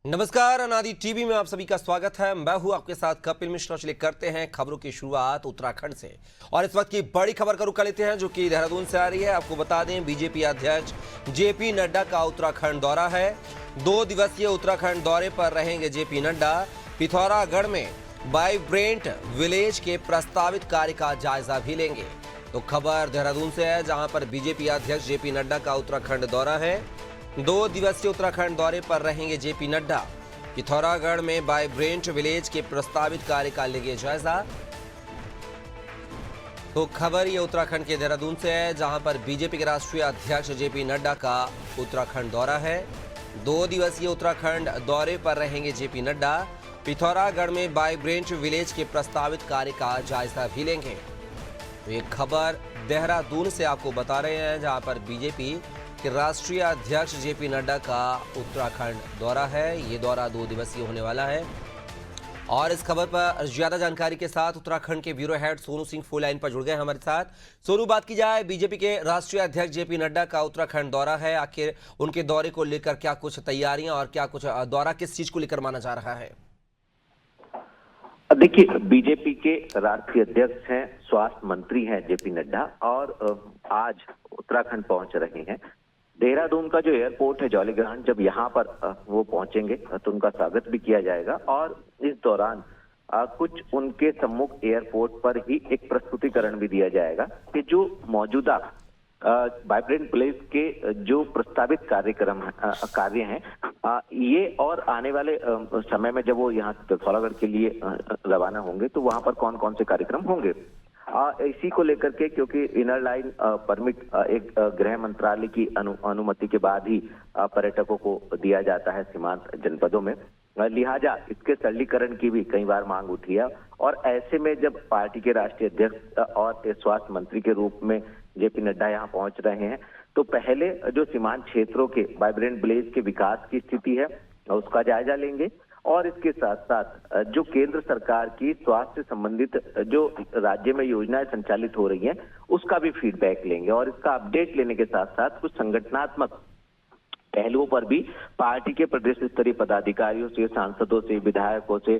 नमस्कार, अनादि टीवी में आप सभी का स्वागत है। मैं हूं आपके साथ कपिल मिश्रा। चलिए करते हैं खबरों की शुरुआत उत्तराखंड से और इस वक्त की बड़ी खबर का रुख कर लेते हैं जो कि देहरादून से आ रही है। आपको बता दें, बीजेपी अध्यक्ष जेपी नड्डा का उत्तराखंड दौरा है। 2 दिवसीय उत्तराखंड दौरे पर रहेंगे जेपी नड्डा। पिथौरागढ़ में वाइब्रेंट विलेज के प्रस्तावित कार्य का जायजा भी लेंगे। तो खबर देहरादून से है, जहां पर बीजेपी अध्यक्ष जेपी नड्डा का उत्तराखंड दौरा है। 2 दिवसीय उत्तराखंड दौरे पर रहेंगे जेपी नड्डा। पिथौरागढ़ में वाइब्रेंट विलेज के प्रस्तावित कार्य का लेंगे जायजा। तो खबर ये उत्तराखंड के देहरादून से है, जहां पर बीजेपी के राष्ट्रीय अध्यक्ष जेपी नड्डा का उत्तराखंड दौरा है। 2 दिवसीय उत्तराखंड दौरे पर रहेंगे जेपी नड्डा। पिथौरागढ़ में वाइब्रेंट विलेज के प्रस्तावित कार्य का जायजा भी लेंगे। तो ये खबर देहरादून से आपको बता रहे हैं, जहां पर बीजेपी कि राष्ट्रीय अध्यक्ष जेपी नड्डा का उत्तराखंड दौरा है। ये दौरा 2 दिवसीय होने वाला है। और इस खबर पर ज्यादा जानकारी के साथ उत्तराखंड के bureau head Sonu Singh phone line पर जुड़ गए हमारे साथ। सोनू, बात की जाए, बीजेपी के राष्ट्रीय अध्यक्ष जेपी नड्डा का उत्तराखंड दौरा है, आखिर उनके दौरे को लेकर क्या कुछ तैयारियां और क्या कुछ दौरा किस चीज को लेकर माना जा रहा है? देखिए, बीजेपी के राष्ट्रीय अध्यक्ष हैं, स्वास्थ्य मंत्री हैं जेपी नड्डा, और आज उत्तराखंड पहुंच रहे हैं। देहरादून का जो एयरपोर्ट है जौलीग्रांट, जब यहाँ पर वो पहुंचेंगे तो उनका स्वागत भी किया जाएगा और इस दौरान कुछ उनके सम्मुख एयरपोर्ट पर ही एक प्रस्तुतिकरण भी दिया जाएगा कि जो मौजूदा वाइब्रेंट विलेज के जो प्रस्तावित कार्य हैं, ये और आने वाले समय में जब वो यहाँ पिथौरागढ़ के लिए रवाना होंगे तो वहां पर कौन कौन से कार्यक्रम होंगे, इसी को लेकर के, क्योंकि इनर लाइन परमिट एक गृह मंत्रालय की अनुमति के बाद ही पर्यटकों को दिया जाता है सीमांत जनपदों में, लिहाजा इसके सरलीकरण की भी कई बार मांग उठी है। और ऐसे में जब पार्टी के राष्ट्रीय अध्यक्ष और स्वास्थ्य मंत्री के रूप में जेपी नड्डा यहाँ पहुंच रहे हैं, तो पहले जो सीमांत क्षेत्रों के वाइब्रेंट विलेज के विकास की स्थिति है उसका जायजा लेंगे और इसके साथ साथ जो केंद्र सरकार की स्वास्थ्य से संबंधित जो राज्य में योजनाएं संचालित हो रही हैं उसका भी फीडबैक लेंगे और इसका अपडेट लेने के साथ साथ कुछ संगठनात्मक पहलुओं पर भी पार्टी के प्रदेश स्तरीय पदाधिकारियों से, सांसदों से, विधायकों से,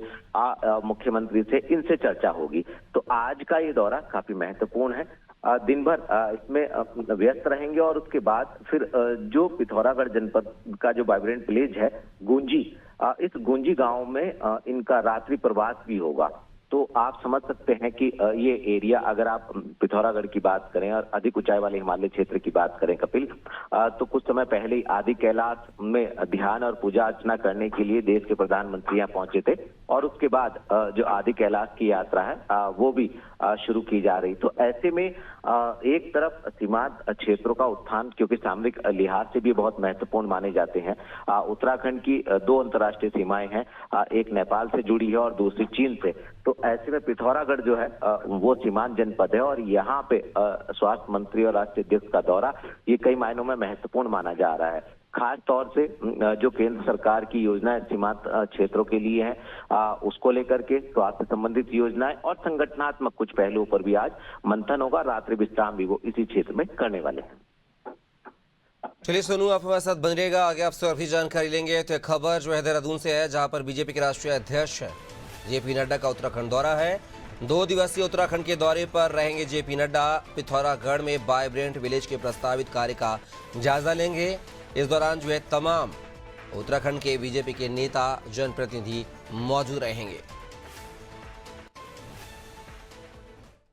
मुख्यमंत्री से, इनसे चर्चा होगी। तो आज का ये दौरा काफी महत्वपूर्ण है। दिन भर इसमें व्यस्त रहेंगे और उसके बाद फिर जो पिथौरागढ़ जनपद का जो वाइब्रेंट विलेज है गुंजी, इस गुंजी गांव में इनका रात्रि प्रवास भी होगा। तो आप समझ सकते हैं कि ये एरिया, अगर आप पिथौरागढ़ की बात करें और अधिक ऊंचाई वाले हिमालय क्षेत्र की बात करें कपिल, तो कुछ समय पहले ही आदि कैलाश में ध्यान और पूजा अर्चना करने के लिए देश के प्रधानमंत्री यहाँ पहुंचे थे और उसके बाद जो आदि कैलाश की यात्रा है वो भी शुरू की जा रही। तो ऐसे में एक तरफ सीमांत क्षेत्रों का उत्थान, क्योंकि सामरिक लिहाज से भी बहुत महत्वपूर्ण माने जाते हैं। उत्तराखंड की 2 अंतर्राष्ट्रीय सीमाएं हैं, एक नेपाल से जुड़ी है और दूसरी चीन से। तो ऐसे में पिथौरागढ़ जो है वो सीमांत जनपद है और यहाँ पे स्वास्थ्य मंत्री और राष्ट्रीय अध्यक्ष का दौरा ये कई मायनों में महत्वपूर्ण माना जा रहा है। खास तौर से जो केंद्र सरकार की योजनाएं सीमांत क्षेत्रों के लिए है उसको लेकर के स्वास्थ्य संबंधित योजनाएं और संगठनात्मक कुछ पहलुओं पर भी आज मंथन होगा। रात्रि विश्राम भी वो इसी क्षेत्र में करने वाले हैं। चलिए सोनू, आप हमारे साथ बन रहेगा, आगे आपसे और भी जानकारी लेंगे। तो खबर जो है देहरादून से है, जहां पर बीजेपी के राष्ट्रीय अध्यक्ष जेपी नड्डा का उत्तराखंड दौरा है। 2 दिवसीय उत्तराखंड के दौरे पर रहेंगे जेपी नड्डा। पिथौरागढ़ में वाइब्रेंट विलेज के प्रस्तावित कार्य का जायजा लेंगे। इस दौरान जो है तमाम उत्तराखंड के बीजेपी के नेता, जनप्रतिनिधि मौजूद रहेंगे।